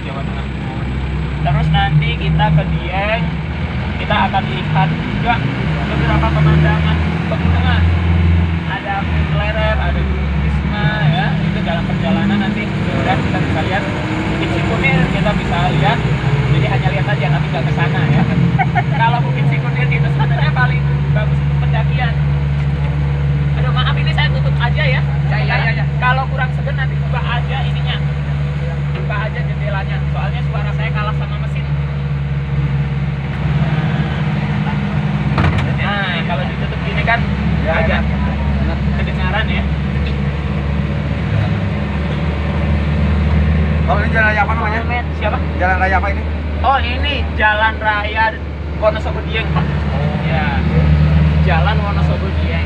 Jawa Tengah pun. Terus nanti kita ke Dieng, kita akan lihat juga beberapa pemandangan pegunungan. Ada Pleret, ada Gunung Kisma ya. Itu dalam perjalanan nanti mudah-mudahan kita bisa lihat. Bukit Sikunir kita bisa lihat. Jadi hanya lihat aja, tapi nggak ke sana ya. Kalau Bukit Sikunir itu sebenarnya paling bagus untuk pendakian. Aduh maaf ini saya tutup aja ya. Ya. Kalau kurang segan nanti buka aja ininya. Buka aja jendelanya. Soalnya suara saya kalah sama mesin. Nah, kalau ditutup gini kan agak kedengaran ya. Oh, ini jalan raya apa namanya? Siapa? Jalan raya apa ini? Oh, ini Jalan Raya Wonosobo Dieng, Pak. Ya. Jalan Wonosobo Dieng.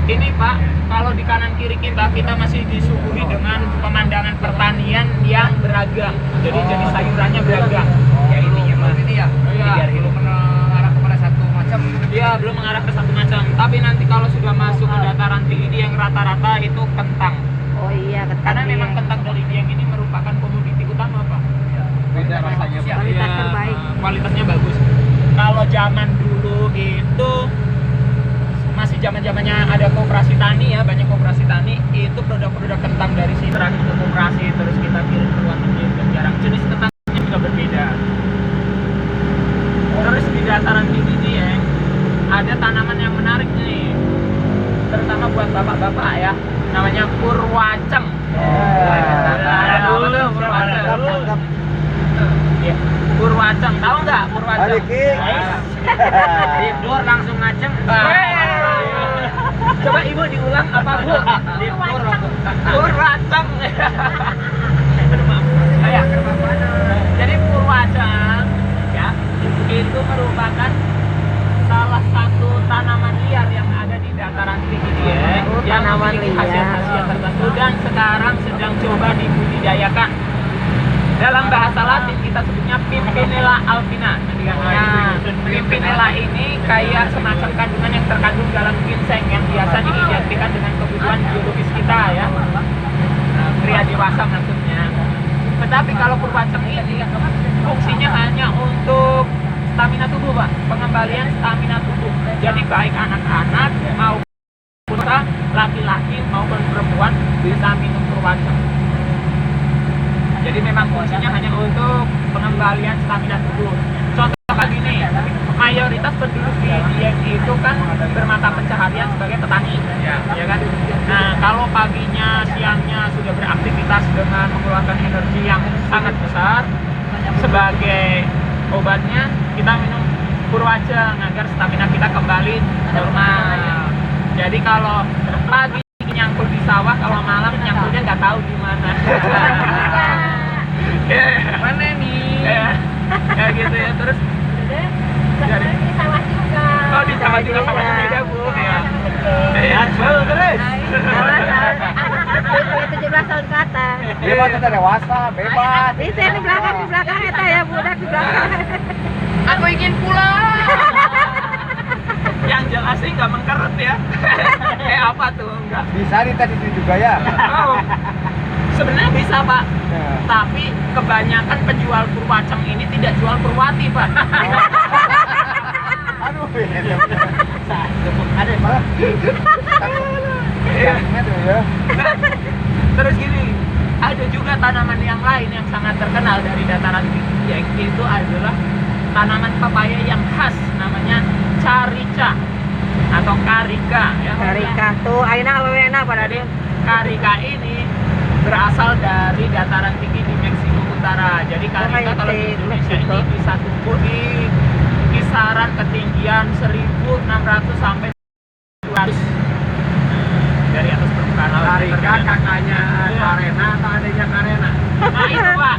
Ini Pak, kalau di kanan kiri kita masih disuguhi dengan pemandangan pertanian yang beragam. Jadi jenis sayurannya beragam. Ya ininya mah ini ya. Iya. Biar belum mengarah kepada satu macam. Dia belum mengarah ke satu macam. Tapi nanti kalau sudah masuk ke dataran tinggi yang rata-rata itu kentang. Oh iya, kentang. Karena memang kentang dari Dieng ini merupakan komoditi utama, Pak. Beda rasanya. Kualitas terbaik. Kualitasnya bagus. Kalau zaman dulu itu masih zamannya ada koperasi tani ya, banyak koperasi tani, itu produk-produk kentang dari sini terakhir ke koperasi, terus kita kirim ke luar negeri dan jarang. Jenis kentangnya juga berbeda. Terus di dataran tinggi Dieng ada tanaman yang menarik nih, terutama buat bapak-bapak ya, namanya purwaceng. Purwaceng, tahu nggak purwaceng? Tidur langsung ngaceng. Coba ibu diulang apa bu? Purwaceng. Jadi purwaceng ya itu merupakan salah satu tanaman liar yang ada di dataran tinggi Dieng yang memiliki khasiat-khasiat tertentu dan sekarang sedang coba dibudidayakan. Dalam bahasa Latin kita sebutnya Pimpinella alpina. Nah, Pimpinella ini kayak semacam kandungan yang terkandung dalam ginseng yang biasa diidentikan dengan kebutuhan biologis kita ya. Pria dewasa maksudnya. Tetapi kalau purwaceng ini fungsinya hanya untuk stamina tubuh, Pak. Pengembalian stamina tubuh. Jadi baik anak-anak maupun laki-laki maupun perempuan bisa minum purwaceng. Jadi memang fungsinya hanya untuk pengembalian stamina tubuh. Contoh lagi nih, mayoritas penduduk di Dieng itu kan bermata pencaharian sebagai petani, ya kan? Nah, kalau paginya, siangnya sudah beraktivitas dengan mengeluarkan energi yang sangat besar, sebagai obatnya kita minum purwaceng agar stamina kita kembali normal. Jadi kalau pagi nyangkul di sawah, kalau malam nyangkulnya nggak tahu di mana. Mana nih? Kayak gitu ya. Terus dari di sawah juga. Oh, di sawah juga sama beda, Bu. Ya. Terus. 17 tahun ke atas. Dia mah sudah dewasa, bebas. Itu yang di belakang eta ya, budak di belakang. Aku ingin pulang. Yang jelas sih nggak mengkeret ya. Kayak apa tuh? Enggak. Bisa di tadi juga ya. Oh. Sebenarnya bisa, Pak. Ya. Tapi kebanyakan penjual purwaceng ini tidak jual purwati, Pak. Aduh, ada Pak. Ya. Terus gini, ada juga tanaman yang lain yang sangat terkenal dari dataran tinggi Dieng, itu adalah tanaman pepaya yang khas, namanya carica atau karika ya. Karika tuh ayeuna enak pada Jadi karika ini berasal dari dataran tinggi di Meksiko Utara. Jadi karika kalau di Indonesia ini bisa tumbuh di kisaran ketinggian 1.600 sampai 200 dari atas permukaan laut. Karika kakaknya Karena atau adanya Karena? Nah itu Pak,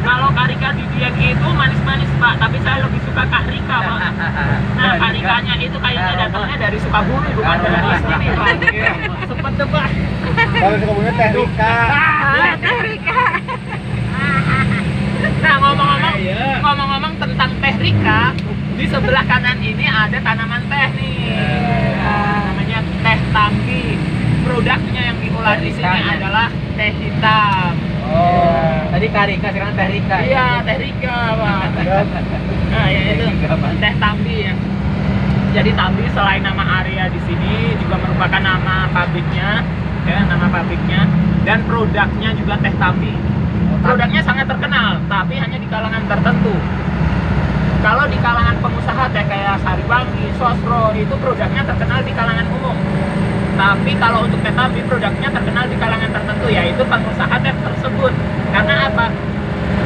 kalau karika di Dieng itu manis-manis Pak, tapi saya lebih suka karika Pak. Nah karikanya itu kayaknya datangnya dari Sukabumi bukan dari sini Pak. Sempet tuh Pak. Kalau Sukabumi teh Rika. Teh Rika. Nah ngomong-ngomong tentang teh Rika, di sebelah kanan ini ada tanaman teh nih. Namanya teh tambi. produknya yang diolah di sini Karikanya. adalah teh hitam. Oh, tadi Karika, sekarang Teh Rika. Iya, teh Rika, Pak. Nah, ya itu teh Tambi ya. Jadi Tambi selain nama area di sini juga merupakan nama pabriknya, ya, nama pabriknya, dan produknya juga teh Tambi. Produknya sangat terkenal, tapi hanya di kalangan tertentu. Kalau di kalangan pengusaha teh kayak Sariwangi, Sosro, itu produknya terkenal di kalangan umum. Tapi kalau untuk teh Tambi produknya terkenal di kalangan tertentu, yaitu pengusaha teh tersebut. Karena apa?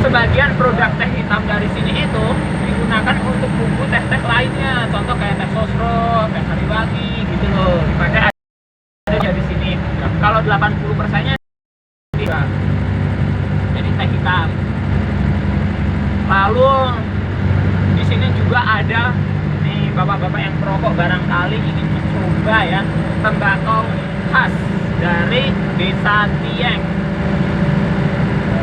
Sebagian produk teh hitam dari sini itu digunakan untuk bumbu teh-teh lainnya. Contoh kayak teh Sosro, teh Sariwangi gitu loh. Dipakai ada di sini. Kalau 80%-nya tidak. Jadi teh hitam. Lalu di sini juga ada nih bapak-bapak yang perokok barangkali ingin mencoba ya tembakau khas dari desa Dieng.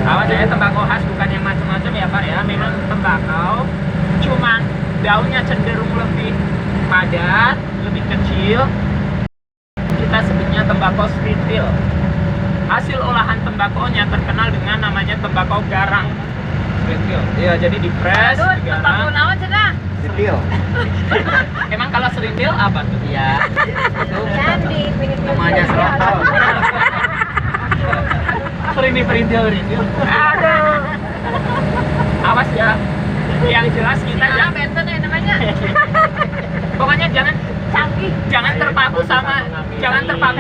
Awas ya, tembakau khas bukan yang macam-macam ya Pak ya. Memang tembakau, cuman daunnya cenderung lebih padat, lebih kecil. Kita sebutnya tembakau srintil. Hasil olahan tembakonya terkenal dengan namanya tembakau garang. Srintil. Iya, jadi di press, digarang. naon cenah? Detail. Emang kalau serintil apa tuh? Iya. Itu Candi, namanya serotol. Perintil. Aduh. Awas ya. Yang jelas kita jangan benten ya namanya. pokoknya Canggih. jangan terpaku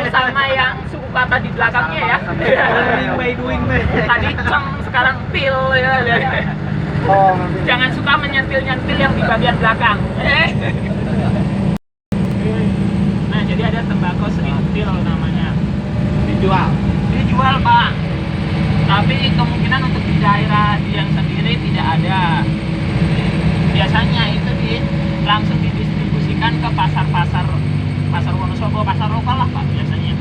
sama yang suku kata di belakangnya ya. Doing. Tadi cem sekarang pil ya. Oh, Jangan suka menyentil-nyentil yang di bagian belakang. Nah, jadi ada tembakau serintil namanya. Dijual Pak. Tapi kemungkinan untuk di daerah Dieng sendiri tidak ada. Biasanya itu langsung didistribusikan ke pasar Wonosobo, pasar lokal lah Pak biasanya.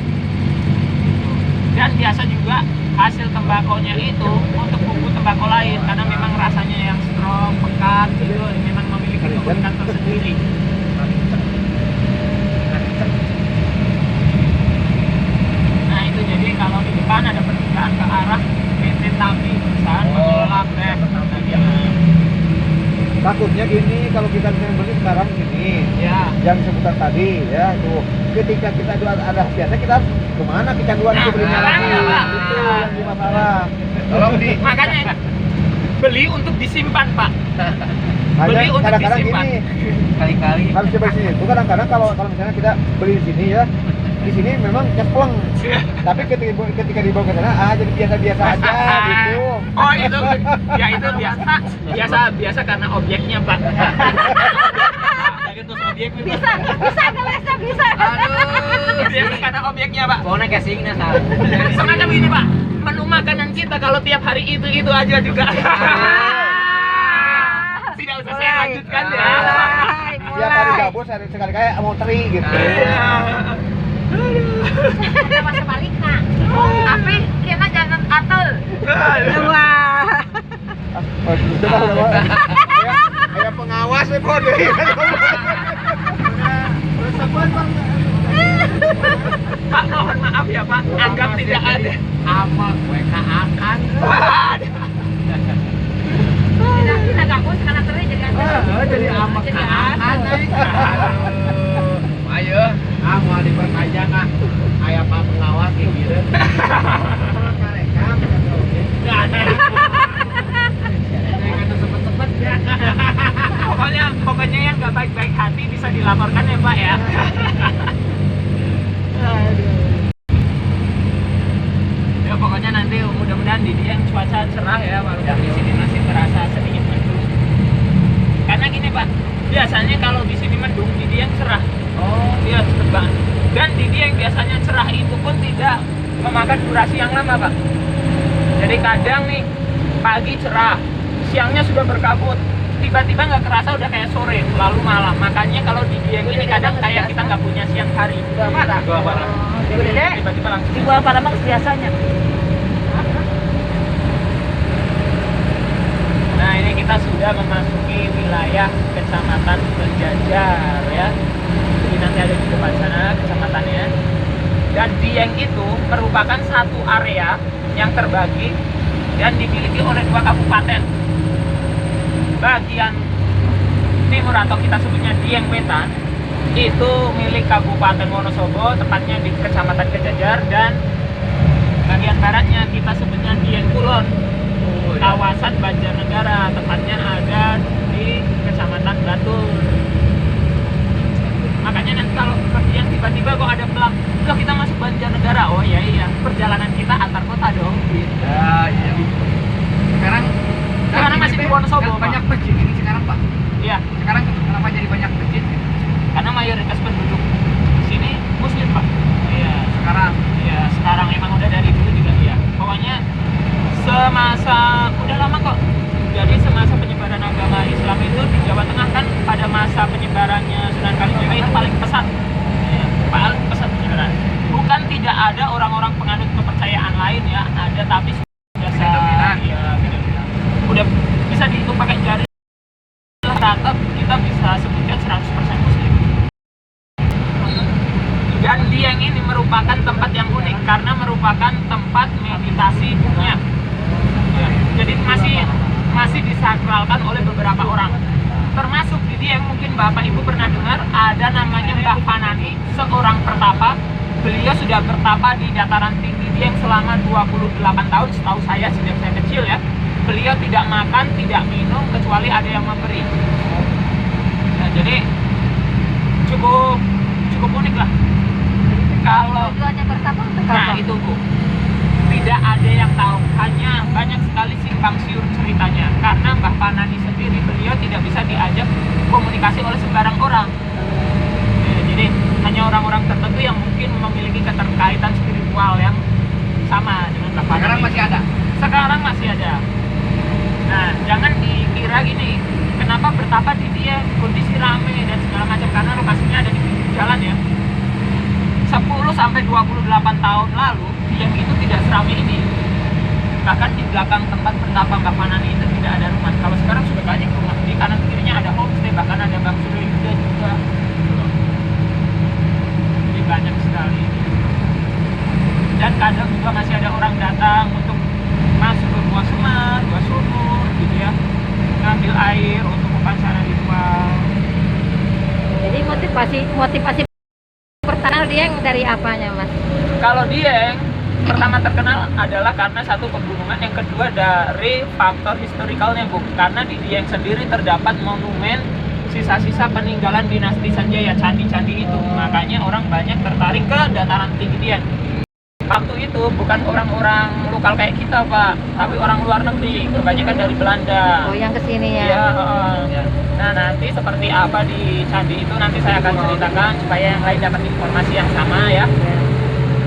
Dan biasa juga hasil tembakonya itu untuk bumbu tembakau lain karena memang rasanya yang strong, pekat gitu, memang memiliki keunikan tersendiri. Nah itu jadi kalau di depan ada pertigaan ke arah PT Tambi, perusahaan pengelola teh. takutnya gini kalau kita misalnya beli sekarang gini Ya. yang sebutan tadi ya tuh ketika kita ada biasa kita harus kemana kecanduan itu belinya Nah, lagi Pak. itu yang jadi masalah Makanya beli untuk disimpan Pak. hanya Beli untuk kadang-kadang disimpan. gini Kali-kali. harus coba di sini itu kadang-kadang kalau misalnya kita beli di sini ya di sini memang cespleng tapi ketika dibawa ke sana jadi biasa-biasa aja gitu. Oh itu ya itu biasa karena objeknya Pak. Bisa ngelesnya bisa. Aduh, biasa karena objeknya Pak. Pokoknya casingnya salah. Semacam ini Pak, menu makanan kita kalau tiap hari itu aja juga. Tidak usah saya lanjutkan ya. Tiap hari gabus sekali kayak mau teri gitu. Ada masa baliknya. Tapi kita jangan atul. Wah. Kayak pengawas ya kok deh. Pak mohon maaf ya Pak, anggap tidak ada. Apa WK akan? Kita gabus karena teri jadi ada. Jadi apa Jadi akan? Ayo, mau diperpanjang kayak Pak pengawas gitu. Nggak ada. Pokoknya yang nggak baik-baik hati bisa dilaporkan ya Pak ya. Ya pokoknya nanti mudah-mudahan di Dieng cuaca cerah ya, walaupun di sini masih terasa sedikit mendung. Karena gini Pak, biasanya kalau di sini mendung di Dieng cerah. Oh iya cepet banget. Dan di Dieng biasanya cerah itu pun tidak memakan durasi yang lama Pak. Jadi kadang nih pagi cerah, siangnya sudah berkabut, tiba-tiba nggak kerasa udah kayak sore, lalu malam. Makanya kalau di Dieng ini kadang kayak kita nggak punya siang hari. Gua marah. Tiba-tiba langsung. Dibuang pada mak biasanya. Nah ini kita sudah memasuki wilayah kecamatan Penjajar ya. Jadi nanti ada di depan sana kecamatannya. Dan Dieng itu merupakan satu area yang terbagi dan dimiliki oleh 2 kabupaten. Bagian timur atau kita sebutnya Dieng Wetan itu milik Kabupaten Wonosobo, tepatnya di Kecamatan Kejajar, dan bagian baratnya kita sebutnya Dieng Kulon, kawasan Banjarnegara, tepatnya ada di Kecamatan Batur. Makanya nanti kalau kalian tiba-tiba kok ada pelang, loh kita masuk Banjarnegara, oh iya, perjalanan kita antar kota dong. Ya, iya. Sekarang masih di Wonosobo, kan banyak Pak. masjid ini sekarang, Pak. Iya, Sekarang kenapa jadi banyak masjid? karena mayoritas penduduk sini Muslim, Pak. Iya, sekarang. Ya sekarang emang udah dari dulu juga ya. Pokoknya semasa udah lama kok. Jadi semasa penyebaran agama Islam itu di Jawa Tengah kan pada masa penyebarannya Sunan Kalijaga itu paling pesat. Ya, paling pesat penyebaran. Bukan tidak ada orang-orang penganut kepercayaan lain ya, ada, tapi biasa dominan. ya, udah bisa dihitung pakai jari. Rata kita bisa sebutkan 100% Muslim. Dan Dieng ini merupakan tempat yang unik karena merupakan tempat meditasinya. Ya, jadi masih disakralkan oleh beberapa orang. Termasuk di Dieng, mungkin Bapak Ibu pernah dengar ada namanya Mbah Panani, seorang pertapa. Beliau sudah bertapa di dataran tinggi Dieng selama 28 tahun setahu saya sejak saya kecil ya. Beliau tidak makan, tidak minum kecuali ada yang memberi. Nah, jadi cukup unik lah. Kalau Tujuannya bertapa untuk nah apa? itu Bu, tidak ada yang tahu, hanya banyak sekali simpang siur ceritanya. Karena Mbah Panani sendiri beliau tidak bisa diajak komunikasi oleh sembarang orang. Ya, jadi hanya orang-orang tertentu yang mungkin memiliki keterkaitan spiritual yang sama dengan Mbah Panani. Sekarang masih ada. Sekarang masih ada. Nah, jangan dikira gini, kenapa bertapa di dia kondisi rame dan segala macam, karena lokasinya ada di pinggir jalan ya. 10 sampai 28 tahun lalu, Dieng itu tidak seramai ini. Bahkan di belakang tempat bertapa Mbah Panani itu tidak ada rumah. Kalau sekarang sudah banyak rumah. Di kanan kirinya ada homestay, bahkan ada Bang Sudirga juga. Jadi banyak sekali. Dan kadang juga masih ada orang datang untuk masuk ke Gua Semar, Gua Sumur gitu ya, ngambil air untuk upacara ritual. Jadi motivasi pertama Dieng dari apanya, Mas? Kalau Dieng pertama terkenal adalah karena satu pegunungan, yang kedua dari faktor historikalnya Bu. Karena di Dieng sendiri terdapat monumen sisa-sisa peninggalan dinasti Sanjaya, candi-candi itu. Makanya orang banyak tertarik ke dataran tinggi Dieng. Waktu itu bukan orang-orang lokal kayak kita Pak, tapi orang luar negeri, kebanyakan dari Belanda. Oh, yang kesini ya? Iya, nah nanti seperti apa di candi itu nanti saya akan ceritakan supaya yang lain dapat informasi yang sama ya.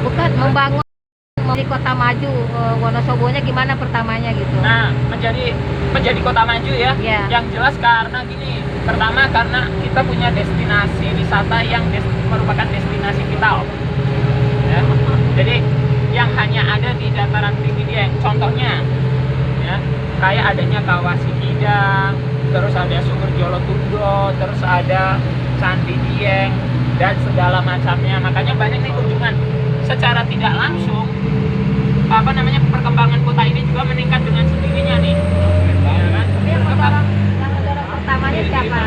Bukan membangun di kota maju, Wonosobonya gimana pertamanya gitu? Nah, menjadi kota maju ya. Iya. Yang jelas karena gini, pertama karena kita punya destinasi wisata yang merupakan destinasi vital. Ya. Jadi yang hanya ada di dataran tinggi Dieng, contohnya ya, kayak adanya Kawah Sikidang, terus ada Sumber Jolotundo, terus ada Candi Dieng dan segala macamnya. Makanya banyak nih kunjungan. Secara tidak langsung perkembangan kota ini juga meningkat dengan sendirinya nih. Ya kan? Tapi yang mendorong pertamanya siapa?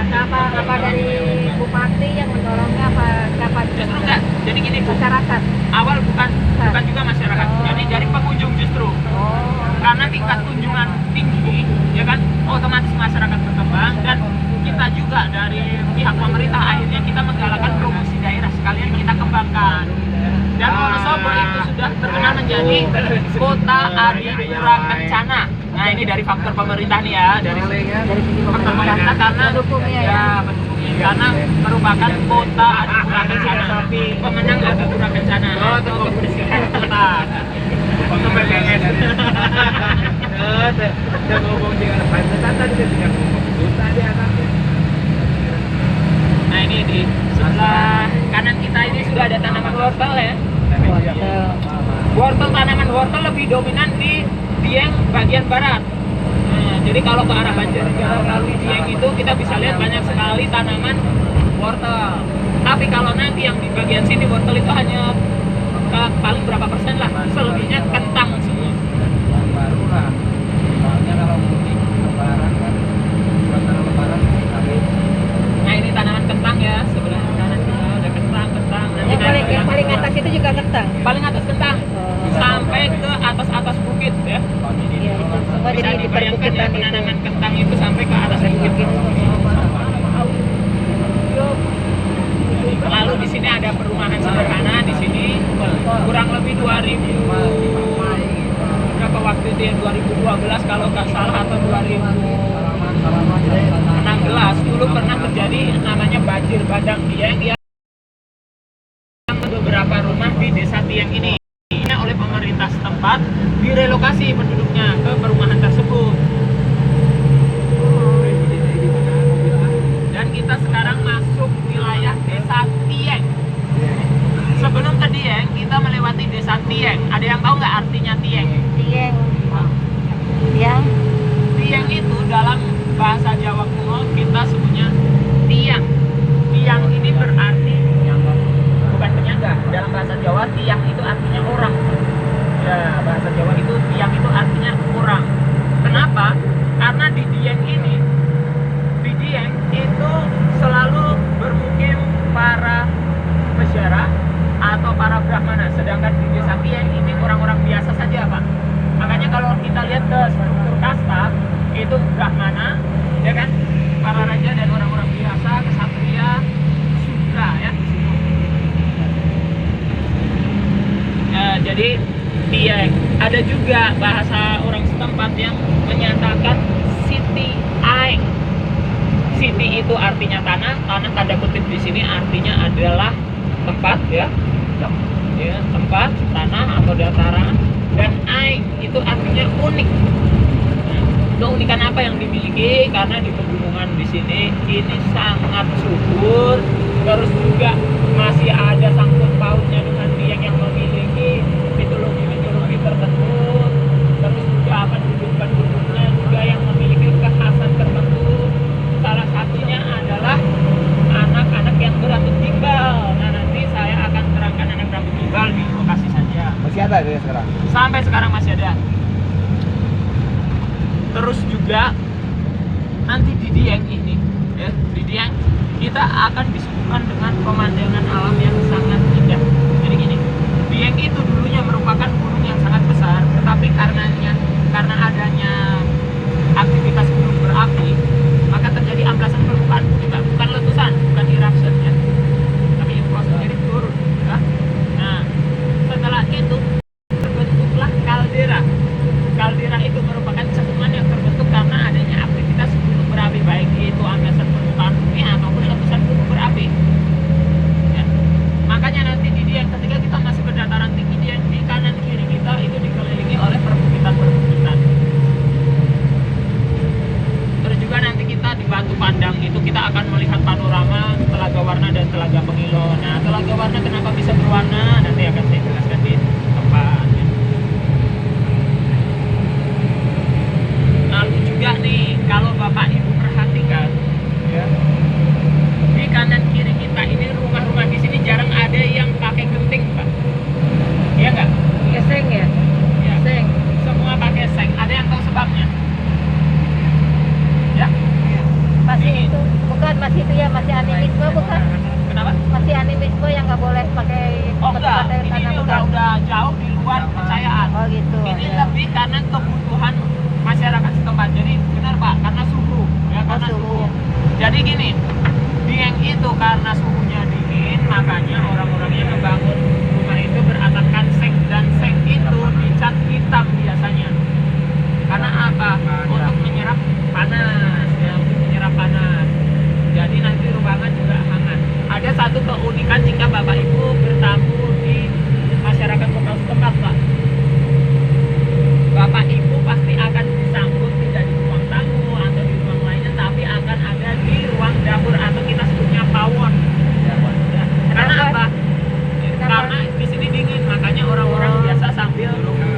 Apa dari bupati yang mendorongnya, apa Justru enggak. Jadi gini Bu, masyarakat? awal bukan juga masyarakat. Jadi dari pengunjung justru. Oh, Karena tingkat kunjungan tinggi, ya kan, otomatis masyarakat berkembang, dan kita juga dari pihak pemerintah akhirnya kita menggalakkan promosi daerah, sekalian kita kembangkan. Dan Wonosobo itu sudah terkenal menjadi kota adipura kencana. Nah ini dari faktor pemerintah nih ya, dari dari segi faktor pemerintah karena pendukungnya ya. pendukungnya, karena merupakan kota adipura kencana, pemenang adipura kencana untuk kebersihan kota. Nah ini di sebelah kanan kita ini sudah ada tanaman wortel ya. Wortel, tanaman wortel lebih dominan di Dieng bagian barat. Nah, jadi kalau ke arah Banjarnegara melalui Dieng itu kita bisa lihat banyak sekali tanaman wortel. Tapi kalau nanti yang di bagian sini wortel itu hanya paling berapa persen lah, selebihnya kentang semua. baru lah. Soalnya kalau mudik lebaran kan suasana lebaran habis. Nah ini tanaman kentang ya, sebelah kanan kita ada kentang. Nanti Yang paling atas itu juga kentang. paling atas kentang sampai ke atas bukit ya. Iya, itu semua Bisa jadi di dibayangkan ya perbukitan itu. penanaman kentang itu sampai ke atas bukit. Lalu di sini ada perumahan sederhana di sini kurang lebih 2000 berapa waktu itu ya 2012 kalau nggak salah atau 2016 dulu pernah terjadi namanya banjir bandang Dieng yang beberapa rumah di desa Dieng ini oleh pemerintah setempat direlokasi penduduknya ke perumahan tersebut. Dan kita sekarang masuk wilayah desa Tieng. Sebelum ke Dieng, kita melewati desa Tieng. Ada yang tahu nggak artinya Tieng? Tieng. Tiang. Tieng itu dalam bahasa Jawa kuno kita sebutnya tiang. Tiang ini berarti bukan penyangga. Dalam bahasa Jawa tiang itu artinya orang. Ya, bahasa Jawa itu tiang itu artinya orang. Kenapa? Karena di Dieng ini, di Dieng itu selalu bermukim para peziarah atau para brahmana, sedangkan di desa Tieng ini orang-orang biasa saja, Pak. Makanya kalau kita lihat ke struktur kasta itu brahmana, ya kan, para raja dan orang-orang biasa, kesatria, sudra, ya. Jadi Tieng. Ada juga bahasa orang setempat yang menyatakan Siti Aeng. Siti itu artinya tanah tanda kutip di sini artinya adalah tempat ya, tempat, tanah atau dataran, dan Aeng itu artinya unik. Nah, keunikan apa yang dimiliki? Karena di pegunungan di sini ini sangat subur, terus juga masih ada sangkut pautnya dengan Dieng yang memiliki mitologi tertentu, terus juga penduduknya juga yang memiliki kekhasan tertentu. Salah satunya adalah anak-anak yang berambut gimbal. Nah nanti saya akan terangkan anak berambut gimbal di lokasi saja. Masih ada ya sekarang? Sampai sekarang masih ada. Terus juga nanti di Dieng ini, ya, di Dieng kita akan disuguhkan dengan pemandangan alam yang sangat indah. Jadi gini, Dieng itu dulunya merupakan gunung yang sangat besar, tetapi karena adanya aktivitas gunung berapi, maka terjadi amblasan permukaan bumi, bukan letusan, bukan eruption ya, tapi proses jadi turun. Ya. Nah, setelah itu terbentuklah kaldera. Kaldera itu merupakan cekungan yang terbentuk karena adanya aktivitas gunung berapi, baik itu amblasan permukaan bumi ataupun letusan gunung berapi. Ya. Makanya nanti di Dieng ketika kita masuk ke dataran tinggi Dieng, di kanan kiri kita itu dikelilingi oleh perbukitan. Terus juga nanti kita di Batu Pandang itu kita akan melihat panorama Telaga Warna dan Telaga Pengilo. Nah, Telaga Warna kenapa bisa berwarna? Nanti akan saya jelaskan di tempat. Ya. Lalu juga nih, kalau Bapak Ibu perhatikan, ya, di kanan kiri kita ini rumah-rumah di sini jarang ada yang pakai genting, Pak. Iya nggak? Geseng ya? Ya. Geseng. Semua pakai seng. Ada yang tahu sebabnya? Ya. Masih itu, bukan masih itu ya, masih animisme bukan? Kenapa? Masih animisme yang nggak boleh pakai Oh enggak, pakai ini tanah bukan? udah jauh di luar kepercayaan. Oh gitu. Ini ya. lebih karena kebutuhan masyarakat setempat. Jadi benar Pak, karena suhu, ya karena suhu. suhu. Jadi gini, Dieng itu karena suhunya dingin, makanya orang-orangnya membangun rumah itu beratapkan seng, dan seng itu dicat hitam biasanya. Karena apa? Untuk menyerap panas, ya, untuk menyerap panas. Jadi nanti ruangan juga hangat. Ada satu keunikan jika Bapak Ibu bertamu di masyarakat lokal setempat, Pak. Bapak Ibu pasti akan disambut tidak di ruang tamu atau di ruang lainnya, tapi akan ada di ruang dapur atau kita sebutnya pawon. Ya. Karena apa? Karena di sini dingin, makanya orang-orang biasa sambil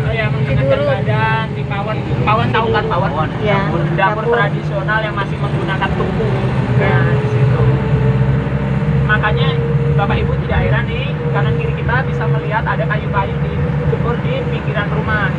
ya menghangatkan badan di pawon. Pawon tahu kan pawon? Ya, Dapur dapur. tradisional yang masih menggunakan tungku. Nah, di situ. makanya Bapak Ibu tidak heran nih, kanan kiri kita bisa melihat ada kayu-kayu di subur di pinggiran rumah.